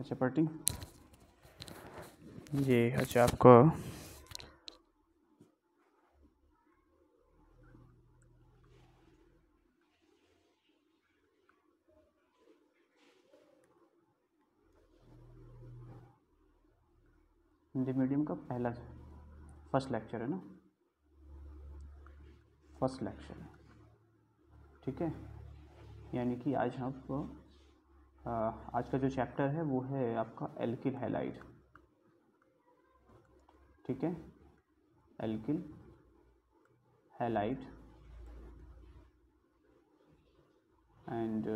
अच्छा पढ़ती ये अच्छा आपको हिंदी मीडियम का पहला फर्स्ट लेक्चर है ना, फर्स्ट लेक्चर है, ठीक है। यानी कि आज हम आज का जो चैप्टर है वो है आपका एल्किल हैलाइड, ठीक है। Alkyl halide and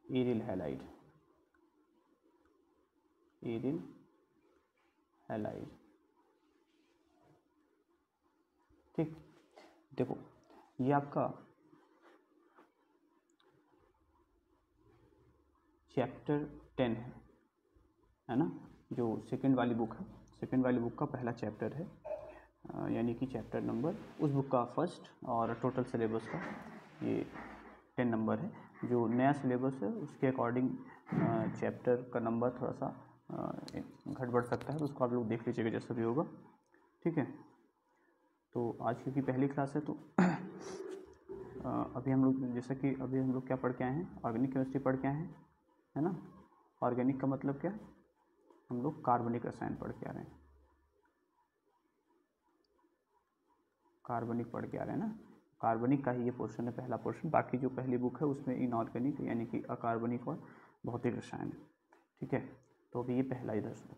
aryl halide, aryl halide, ठीक। देखो ये आपका चैप्टर 10 है ना, जो सेकंड वाली बुक है, सेकंड वाली बुक का पहला चैप्टर है, यानी कि चैप्टर नंबर उस बुक का फर्स्ट, और टोटल सिलेबस का ये 10 नंबर है। जो नया सिलेबस है उसके अकॉर्डिंग चैप्टर का नंबर थोड़ा सा घट बढ़ सकता है, तो उसको आप लोग देख लीजिएगा जैसा भी होगा, ठीक है। तो आज क्योंकि पहली क्लास है तो अभी हम लोग जैसा कि अभी हम लोग क्या पढ़ के आए हैं, ऑर्गेनिक केमिस्ट्री पढ़ के आए हैं, है ना। ऑर्गेनिक का मतलब क्या, हम लोग कार्बनिक रसायन पढ़ के आ रहे हैं, कार्बनिक पढ़ के आ रहे हैं ना। कार्बनिक का ही ये पोर्शन है, पहला पोर्शन। बाकी जो पहली बुक है उसमें इनऑर्गेनिक यानी कि अकार्बनिक और भौतिक रसायन है, ठीक है। तो अभी ये पहला इधर से।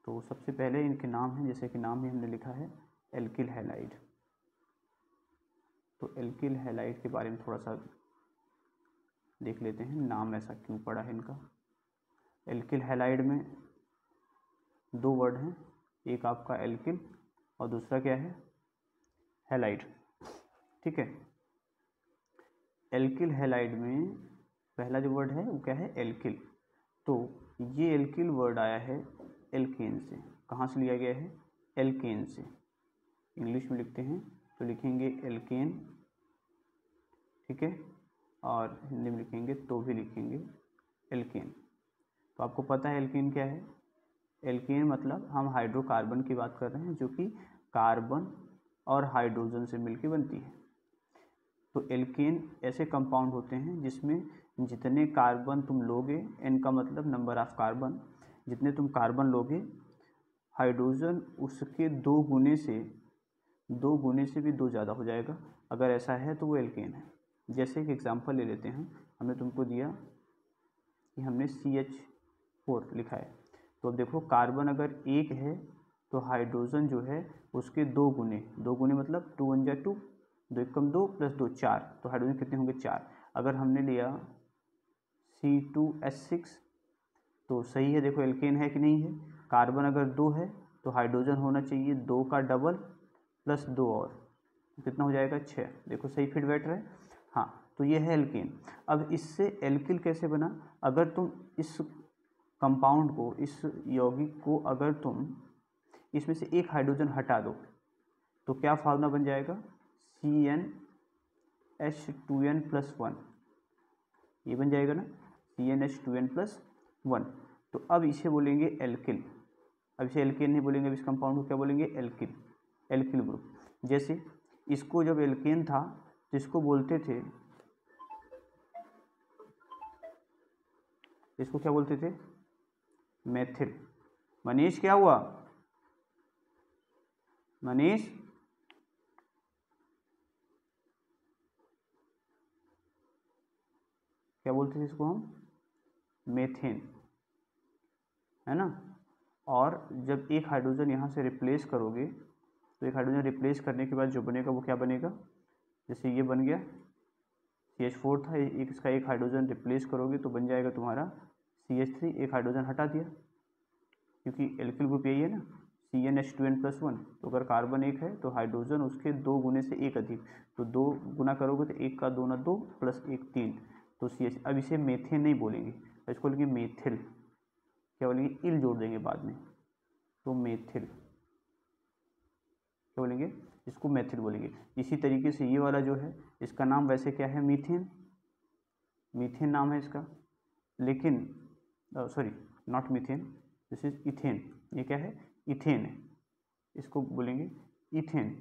तो सबसे पहले इनके नाम हैं, जैसे कि नाम ही हमने लिखा है एल्किल हैलाइड। तो एल्किल हैलाइड के बारे में थोड़ा सा देख लेते हैं, नाम ऐसा क्यों पड़ा है इनका। एल्किल हैलाइड में दो वर्ड हैं, एक आपका एल्किल और दूसरा क्या है, हैलाइड, ठीक है। एल्किल हैलाइड में पहला जो वर्ड है वो क्या है, एल्किल। तो ये एल्किल वर्ड आया है एल्केन से। कहाँ से लिया गया है, एल्केन से। इंग्लिश में लिखते हैं तो लिखेंगे एल्केन, ठीक है, और हिंदी में लिखेंगे तो भी लिखेंगे एल्केन। तो आपको पता है एल्केन क्या है, एल्केन मतलब हम हाइड्रोकार्बन की बात कर रहे हैं, जो कि कार्बन और हाइड्रोजन से मिलकर बनती है। तो एल्केन ऐसे कंपाउंड होते हैं जिसमें जितने कार्बन तुम लोगे, एन का मतलब नंबर ऑफ कार्बन, जितने तुम कार्बन लोगे, हाइड्रोजन उसके दो गुने से भी दो ज़्यादा हो जाएगा। अगर ऐसा है तो वो एल्केन है। जैसे एक एग्जांपल ले लेते हैं, हमने तुमको दिया कि हमने CH4 लिखा है, तो अब देखो कार्बन अगर एक है तो हाइड्रोजन जो है उसके दो गुने मतलब 2 × 2, 2 × 2 + 2 4, तो हाइड्रोजन कितने होंगे 4। अगर हमने लिया C2H6 तो सही है, देखो एल्केन है कि नहीं है। कार्बन अगर 2 है तो हाइड्रोजन होना चाहिए 2 का डबल + 2 और, तो कितना हो जाएगा 6। देखो सही फिट बैठ रहा है, हाँ। तो ये है एल्केन। अब इससे एल्किल कैसे बना, अगर तुम इस कंपाउंड को, इस यौगिक को अगर तुम इसमें से एक हाइड्रोजन हटा दो तो क्या फार्मूला बन जाएगा, CnH2n+1, ये बन जाएगा ना, CnH2n+1। तो अब इसे बोलेंगे एल्किल। अब इसे एल्केन नहीं बोलेंगे, अब इस कंपाउंड को क्या बोलेंगे, एल्किल, एल्किल ग्रुप। जैसे इसको जब एल्केन था तो इसको बोलते थे, इसको क्या बोलते थे, मेथिल। मनीष क्या हुआ, मनीष क्या बोलते थे इसको हम, मेथेन, है ना। और जब एक हाइड्रोजन यहाँ से रिप्लेस करोगे तो एक हाइड्रोजन रिप्लेस करने के बाद जो बनेगा वो क्या बनेगा, जैसे ये बन गया CH4 था, एक इसका एक हाइड्रोजन रिप्लेस करोगे तो बन जाएगा तुम्हारा CH3, एक हाइड्रोजन हटा दिया, क्योंकि एल्किल ग्रुप यही है ना, CnH2n+1। तो अगर कार्बन एक है तो हाइड्रोजन उसके दो गुने से एक अधिक, तो 2 गुना करोगे तो 1 का 2 × 2 + 1 3, तो CH। अब इसे मेथेन नहीं बोलेंगे, इसको बोलेंगे मेथिल। क्या बोलेंगे, इल जोड़ देंगे बाद में, तो मेथिल क्या बोलेंगे, इसको मेथिल बोलेंगे। इसी तरीके से ये वाला जो है इसका नाम वैसे क्या है, मीथेन, मीथेन नाम है इसका, लेकिन sorry not methane, this is ethane. ये क्या है? इथेन है, इसको बोलेंगे इथेन।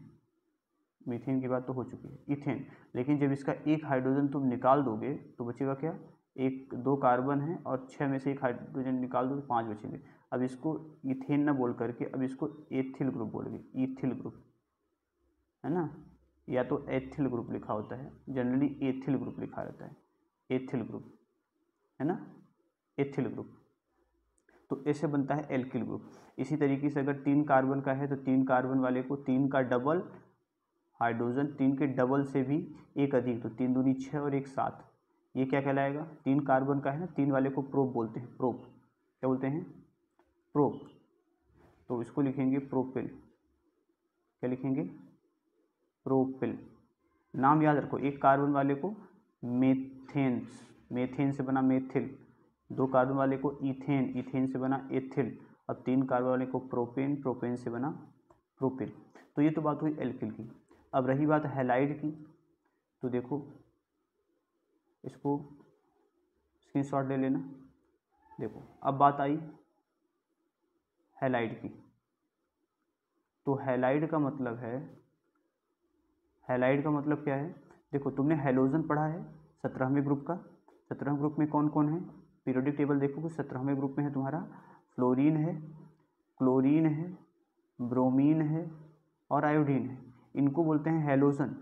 मीथेन की बात तो हो चुकी है, इथेन। लेकिन जब इसका एक हाइड्रोजन तुम निकाल दोगे तो बचेगा क्या? एक, 2 कार्बन है और 6 में से एक हाइड्रोजन निकाल दो तो 5 बचेंगे। अब इसको इथेन ना बोल करके अब इसको एथिल ग्रुप बोलेंगे, इथिल ग्रुप, है ना। या तो एथिल ग्रुप लिखा होता है, जनरली एथिल ग्रुप लिखा रहता है, एथिल ग्रुप, है ना, एथिल ग्रुप। तो ऐसे बनता है एल्किल ग्रुप। इसी तरीके से अगर 3 कार्बन का है तो 3 कार्बन वाले को 3 का डबल हाइड्रोजन, 3 के डबल से भी एक अधिक, तो 3 दूनी 6 और 1 7, ये क्या कहलाएगा? 3 कार्बन का है ना, 3 वाले को प्रोप बोलते हैं, प्रोप। क्या बोलते हैं? प्रोप। तो इसको लिखेंगे प्रोपिल। क्या लिखेंगे? प्रोपिल। नाम याद रखो, एक कार्बन वाले को मेथेन्स, मेथेन से बना मेथिल। 2 कार्बन वाले को इथेन, इथेन से बना एथिल। अब 3 कार्बन वाले को प्रोपेन, प्रोपेन से बना प्रोपिल। तो ये तो बात हुई एल्किल की। अब रही बात हैलाइड की, तो देखो इसको स्क्रीनशॉट ले लेना। देखो अब बात आई हैलाइड की। तो हैलाइड का मतलब है, हैलाइड का मतलब क्या है? देखो तुमने हैलोजन पढ़ा है 17वें ग्रुप का। 17वें ग्रुप में कौन कौन है? पीरियोडिक टेबल देखोगे 17वें ग्रुप में है तुम्हारा फ्लोरीन है, क्लोरीन है, ब्रोमीन है और आयोडीन है। इनको बोलते हैं हैलोजन।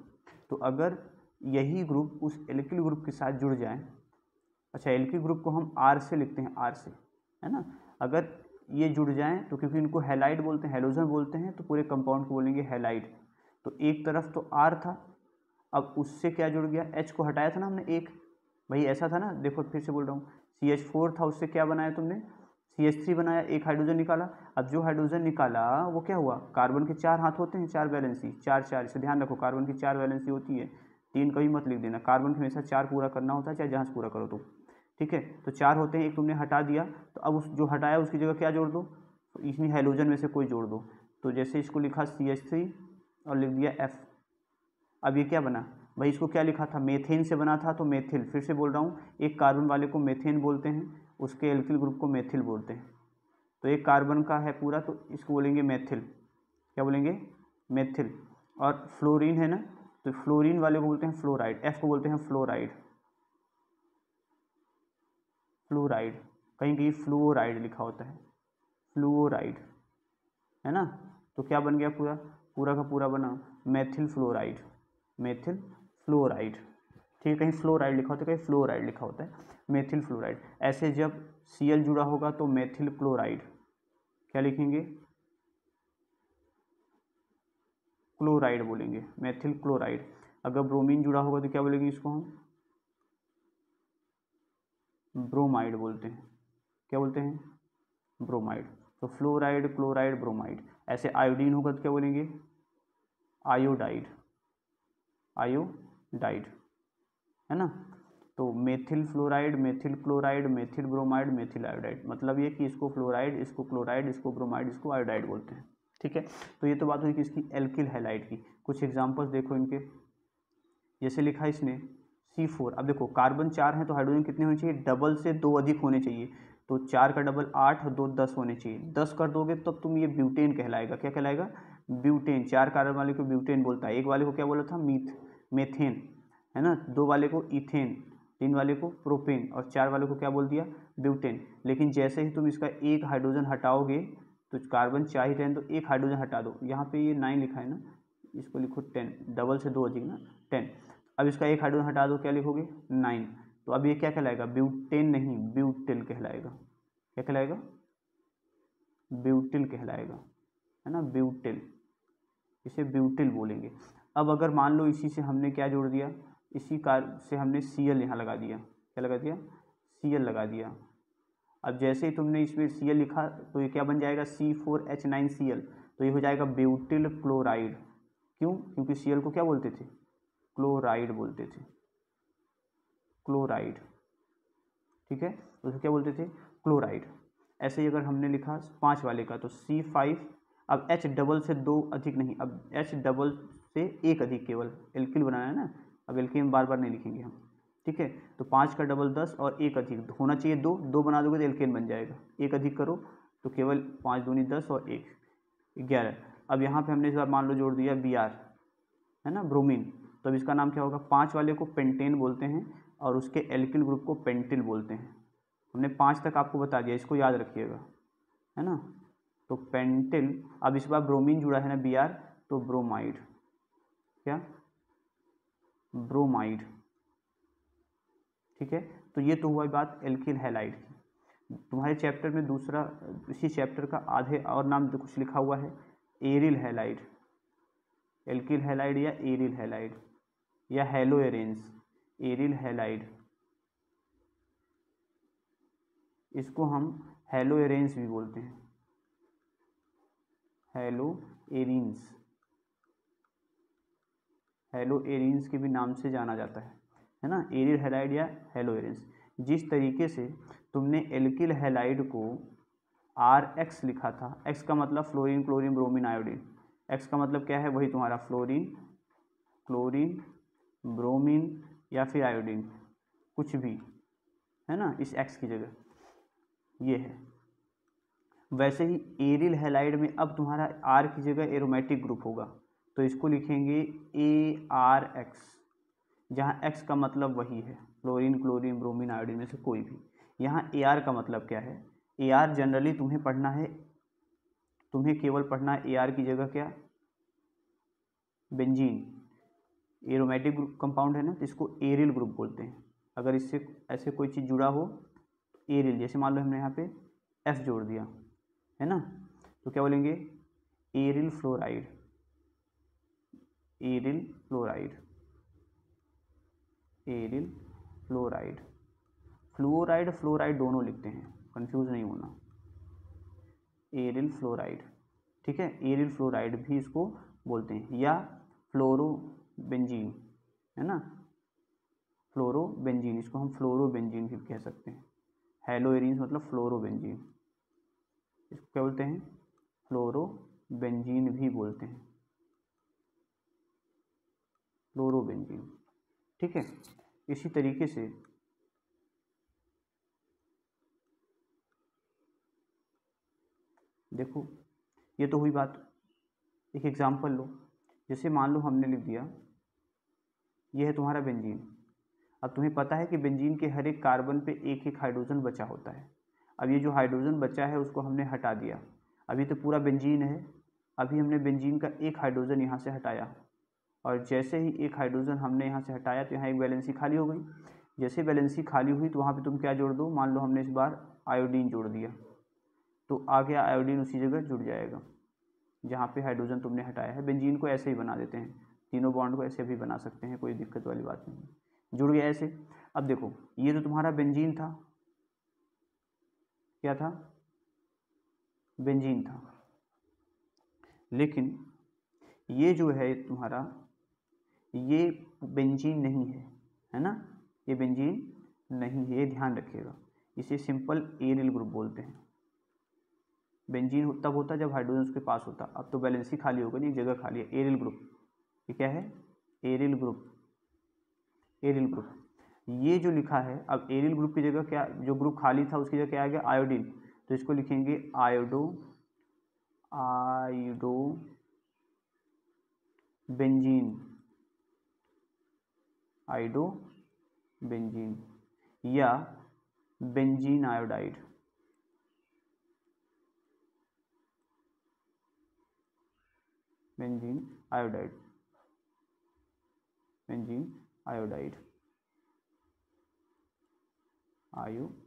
तो अगर यही ग्रुप उस एल्किल ग्रुप के साथ जुड़ जाए, अच्छा एल्किल ग्रुप को हम आर से लिखते हैं, आर से, है ना। अगर ये जुड़ जाएं तो क्योंकि इनको हैलाइड बोलते हैं, हैलोजन बोलते हैं, तो पूरे कंपाउंड को बोलेंगे हैलाइड। तो एक तरफ तो आर था, अब उससे क्या जुड़ गया? एच को हटाया था ना हमने एक, भाई ऐसा था ना। देखो फिर से बोल रहा हूँ, CH4 था, उससे क्या बनाया तुमने? CH3 बनाया, एक हाइड्रोजन निकाला। अब जो हाइड्रोजन निकाला वो क्या हुआ? कार्बन के 4 हाथ होते हैं, 4 वैलेंसी, 4 4, इसे ध्यान रखो, कार्बन की 4 वैलेंसी होती है, 3 कभी मत लिख देना। कार्बन के हमेशा 4 पूरा करना होता है, चाहे जहाँ से पूरा करो तो, ठीक है। तो 4 होते हैं, एक तुमने हटा दिया, तो अब उस जो हटाया उसकी जगह क्या जोड़ दो? तो इसमें हाइड्रोजन में से कोई जोड़ दो। तो जैसे इसको लिखा CH3 और लिख दिया F। अब ये क्या बना? भाई इसको क्या लिखा था? मेथेन से बना था, तो मेथिल। फिर से बोल रहा हूँ, एक कार्बन वाले को मेथेन बोलते हैं, उसके एल्किल ग्रुप को मेथिल बोलते हैं। तो एक कार्बन का है पूरा, तो इसको बोलेंगे मेथिल। क्या बोलेंगे? मेथिल। और फ्लोरीन है ना, तो फ्लोरीन वाले को बोलते हैं फ्लोराइड, F को बोलते हैं फ्लोराइड, फ्लोराइड। कहीं कहीं फ्लोराइड लिखा होता है, फ्लोराइड, है ना। तो क्या बन गया? पूरा पूरा का पूरा बना मेथिल फ्लोराइड, मेथिल फ्लोराइड, ठीक है। कहीं फ्लोराइड लिखा होता है, कहीं फ्लोराइड लिखा होता है, मेथिल फ्लोराइड। ऐसे जब Cl जुड़ा होगा तो मेथिल क्लोराइड, क्या लिखेंगे? क्लोराइड बोलेंगे, मेथिल क्लोराइड। अगर ब्रोमीन जुड़ा होगा तो क्या बोलेंगे इसको हम? ब्रोमाइड बोलते हैं। क्या बोलते हैं? ब्रोमाइड। तो फ्लोराइड, क्लोराइड, ब्रोमाइड। ऐसे आयोडीन होगा तो क्या बोलेंगे? आयोडाइड, आयोडाइड, है ना। तो methyl fluoride, methyl chloride, methyl bromide, methyl iodide. मतलब ये कि इसको फ्लोराइड, इसको क्लोराइड, इसको ब्रोमाइड, इसको आयोडाइड बोलते हैं, ठीक है। तो ये तो बात हुई किसकी? एल्किल हैलाइड की। कुछ एग्जांपल्स देखो इनके, जैसे लिखा इसने C4। अब देखो कार्बन 4 हैं तो हाइड्रोजन कितने होने चाहिए? डबल से 2 अधिक होने चाहिए। तो 4 का डबल 8 और 2 10 होने चाहिए। 10 कर दोगे तब तुम ये ब्यूटेन कहलाएगा। क्या कहलाएगा? ब्यूटेन। 4 कार्बन वाले को ब्यूटेन बोलता है, एक वाले को क्या बोला था? मेथेन, है ना। 2 वाले को इथेन, 3 वाले को प्रोपेन और 4 वाले को क्या बोल दिया? ब्यूटेन। लेकिन जैसे ही तुम इसका एक हाइड्रोजन हटाओगे तो कार्बन 4 ही रहें, तो एक हाइड्रोजन हटा दो। यहाँ पे ये 9 लिखा है ना, इसको लिखो 10, डबल से 2 अधिक ना 10। अब इसका एक हाइड्रोजन हटा दो, क्या लिखोगे? 9। तो अब ये क्या कहलाएगा? ब्यूटेन नहीं, ब्यूटिल कहलाएगा। क्या कहलाएगा? ब्यूटिल कहलाएगा, है ना, ब्यूटिल। इसे ब्यूटिल बोलेंगे। अब अगर मान लो इसी से हमने क्या जोड़ दिया? इसी कार से हमने Cl यहाँ लगा दिया। क्या लगा दिया? Cl लगा दिया। अब जैसे ही तुमने इसमें Cl लिखा तो ये क्या बन जाएगा? C4H9Cl। तो ये हो जाएगा ब्यूटिल क्लोराइड। क्यों? क्योंकि Cl को क्या बोलते थे? क्लोराइड बोलते थे, क्लोराइड, ठीक है। उसको क्या बोलते थे? क्लोराइड। ऐसे ही अगर हमने लिखा 5 वाले का तो C5। अब H डबल से 2 अधिक नहीं, अब H डबल से 1 अधिक केवल, एल्किल बनाना है ना। अब एल्किल बार बार नहीं लिखेंगे हम, ठीक है। तो 5 का डबल 10 और 1 अधिक होना चाहिए 2, 2 बना दोगे तो एल्केन बन जाएगा। 1 अधिक करो तो केवल 5 दूनी 10 और 1 11। अब यहाँ पे हमने इस बार मान लो जोड़ दिया Br, है ना, ब्रोमीन। तो अब इसका नाम क्या होगा? 5 वाले को पेंटेन बोलते हैं और उसके एल्किल ग्रुप को पेंटिल बोलते हैं। हमने 5 तक आपको बता दिया, इसको याद रखिएगा, है ना। तो पेंटिल, अब इस बार ब्रोमीन जुड़ा है ना Br, तो ब्रोमाइड, क्या? ब्रोमाइड, ठीक है। तो ये तो हुआ बात एल्किल हैलाइड की। तुम्हारे चैप्टर में दूसरा, इसी चैप्टर का आधे और नाम कुछ लिखा हुआ है, एरिल हैलाइड, एल्किल हैलाइड या एरिल हैलाइड या हेलो एरेंस, एरिल हैलाइड, इसको हम हेलो एरेंस भी बोलते हैं, हेलो एरिन्स, हेलो एरिन्स के भी नाम से जाना जाता है ना, एरिल हैलाइड या हेलो एरेंस। जिस तरीके से तुमने एल्किल हैलाइड को RX लिखा था, X का मतलब fluorine, chlorine, bromine, iodine, X का मतलब क्या है? वही तुम्हारा फ्लोरीन, क्लोरीन, ब्रोमीन या फिर आयोडीन, कुछ भी, है ना, इस X की जगह ये है। वैसे ही एरिल हैलाइड में अब तुम्हारा R की जगह एरोमेटिक ग्रुप होगा, तो इसको लिखेंगे ARX, जहाँ X का मतलब वही है फ्लोरीन, क्लोरीन, ब्रोमीन, आयोडीन में से कोई भी। यहाँ AR का मतलब क्या है? AR जनरली तुम्हें पढ़ना है, तुम्हें केवल पढ़ना है AR की जगह क्या? बेंजीन, एरोमेटिक ग्रुप कंपाउंड है ना, तो इसको एरिल ग्रुप बोलते हैं। अगर इससे ऐसे कोई चीज़ जुड़ा हो एरिल, जैसे मान लो हमने यहाँ पे F जोड़ दिया, है ना, तो क्या बोलेंगे? Aryl fluoride, aryl fluoride, aryl fluoride. Fluoride fluoride दोनों लिखते हैं, कंफ्यूज नहीं होना, एरिल फ्लोराइड, ठीक है। एरिल फ्लोराइड भी इसको बोलते हैं, या फ्लोरोबेंजीन, है ना, फ्लोरोबेंजीन, इसको हम फ्लोरोबेंजीन भी कह सकते हैं। हेलो एरिन्स मतलब फ्लोरोबेंजीन, इसको क्या बोलते हैं? फ्लोरोबेंजीन भी बोलते हैं, फ्लोरोबेंजीन, ठीक है। इसी तरीके से देखो, ये तो हुई बात। एक एग्जांपल लो, जैसे मान लो हमने लिख दिया ये है तुम्हारा बेंजीन। अब तुम्हें पता है कि बेंजीन के हर एक कार्बन पे एक एक हाइड्रोजन बचा होता है। अब ये जो हाइड्रोजन बचा है उसको हमने हटा दिया, अभी तो पूरा बेंजीन है। अभी हमने बेंजीन का एक हाइड्रोजन यहाँ से हटाया, और जैसे ही एक हाइड्रोजन हमने यहाँ से हटाया तो यहाँ एक वैलेंसी खाली हो गई। जैसे वैलेंसी खाली हुई तो वहाँ पे तुम क्या जोड़ दो? मान लो हमने इस बार आयोडीन जोड़ दिया, तो आगे आयोडीन उसी जगह जुड़ जाएगा जहाँ पे हाइड्रोजन तुमने हटाया है। बेंजीन को ऐसे ही बना देते हैं, तीनों बॉन्ड को ऐसे भी बना सकते हैं, कोई दिक्कत वाली बात नहीं, जुड़ गया ऐसे। अब देखो, ये तो तुम्हारा बेंजीन था, क्या था? बेंजीन था। लेकिन ये जो है तुम्हारा, ये बेंजीन नहीं है, है ना, ये बेंजीन नहीं है, ये ध्यान रखिएगा। इसे सिंपल एरिल ग्रुप बोलते हैं। बेंजीन तब होता जब हाइड्रोजन उसके पास होता, अब तो वैलेंसी खाली हो गई, जगह खाली है, एरिल ग्रुप। ये क्या है? Aryl group, aryl group. ये जो लिखा है, अब एरिल ग्रुप की जगह क्या, जो ग्रुप खाली था उसकी जगह क्या आ गया? आयोडीन, तो इसको लिखेंगे iodo, iodo benzene, iodo benzene, या benzene iodide, benzene iodide, benzene iodide, iodide,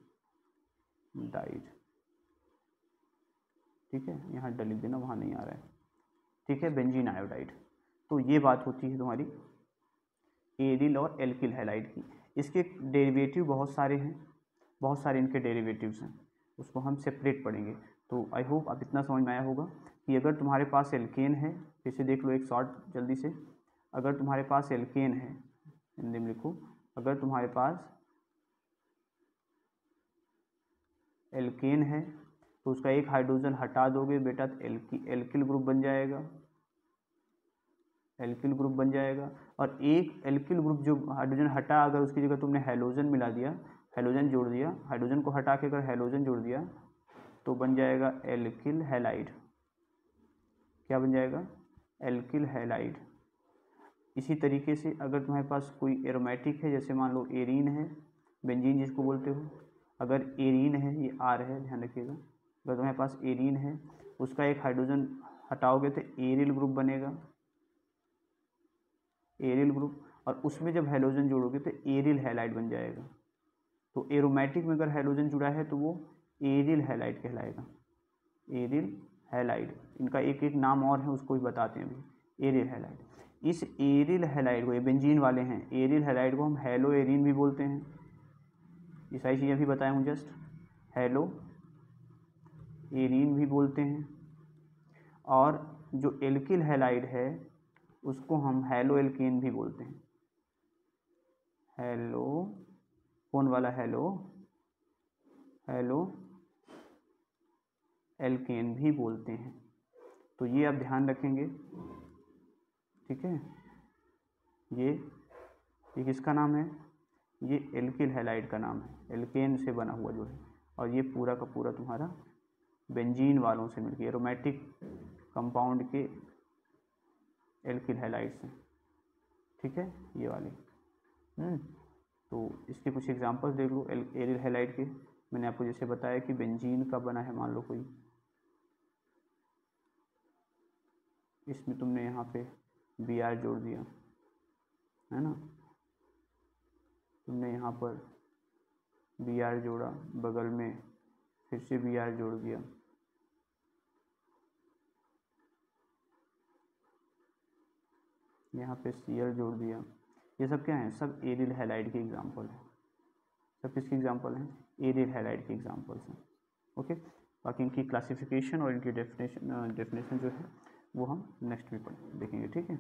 ठीक है। यहाँ डल लिख देना, वहाँ नहीं आ रहा है, ठीक है, बेंजीन आयोडाइड। तो ये बात होती है तुम्हारी एरिल और एल्किल हैलाइड की। इसके डेरिवेटिव बहुत सारे हैं, बहुत सारे इनके डेरिवेटिव्स हैं, उसको हम सेपरेट पढ़ेंगे। तो आई होप अब इतना समझ में आया होगा कि अगर तुम्हारे पास एल्केन है, फिर से देख लो एक शॉर्ट जल्दी से, अगर तुम्हारे पास एल्केन है, हिंदी में लिखो, अगर तुम्हारे पास एल्केन है तो उसका एक हाइड्रोजन हटा दोगे बेटा तो एल्किल ग्रुप बन जाएगा, एल्किल ग्रुप बन जाएगा। और एक एल्किल ग्रुप जो हाइड्रोजन हटा, अगर उसकी जगह तुमने हैलोजन मिला दिया, हैलोजन जोड़ दिया, हाइड्रोजन को हटा के अगर हैलोजन जोड़ दिया तो बन जाएगा एल्किल हैलाइड। क्या बन जाएगा? Alkyl halide. इसी तरीके से अगर तुम्हारे पास कोई एरोमेटिक है, जैसे मान लो एरीन है, बेंजीन जिसको बोलते हो, अगर एरीन है, ये आर है, ध्यान रखिएगा, अगर तुम्हारे पास एरीन है, उसका एक हाइड्रोजन हटाओगे तो एरिल ग्रुप बनेगा, एरिल ग्रुप, और उसमें जब हैलोजन जोड़ोगे तो एरिल हैलाइड बन जाएगा। तो एरोमेटिक में अगर हैलोजन जुड़ा है तो वो एरिल हैलाइड कहलाएगा, एरिल हैलाइड। इनका एक एक नाम और है, उसको भी बताते हैं अभी, एरिल हैलाइड। इस एरिल हैलाइड को, ये बेंजीन वाले हैं, एरिल हैलाइड को हम हैलो एरीन भी बोलते हैं। ये सारी चीज़ें भी बताया हूँ जस्ट, हैलो एरीन भी बोलते हैं। और जो एल्किल हैलाइड है उसको हम हैलो एल्केन भी बोलते हैं। हैलो, कौन वाला हैलो? हैलो एल्केन भी बोलते हैं। तो ये आप ध्यान रखेंगे, ठीक है। ये किसका नाम है? ये एल्किल हैलाइड का नाम है, एल्केन से बना हुआ जो है। और ये पूरा का पूरा तुम्हारा बेंजीन वालों से मिलकर, एरोमेटिक कंपाउंड के एल्किल हैलाइड से, ठीक है, ये वाले। तो इसके कुछ एग्जांपल्स देख लो एरिल हैलाइड के। मैंने आपको जैसे बताया कि बेंजीन का बना है, मान लो कोई, इसमें तुमने यहाँ पे Br जोड़ दिया, है ना, तुमने यहाँ पर Br जोड़ा, बगल में फिर से Br जोड़ दिया, यहाँ पे Cl जोड़ दिया। ये सब क्या है? सब एरिल हैलाइड के एग्जाम्पल हैं। सब किसके एग्जाम्पल हैं? एरिल हैलाइड के एग्जाम्पल्स हैं। ओके, बाकी इनकी क्लासिफिकेशन और इनकी डेफिनेशन जो है वो हम नेक्स्ट में देखेंगे, ठीक है।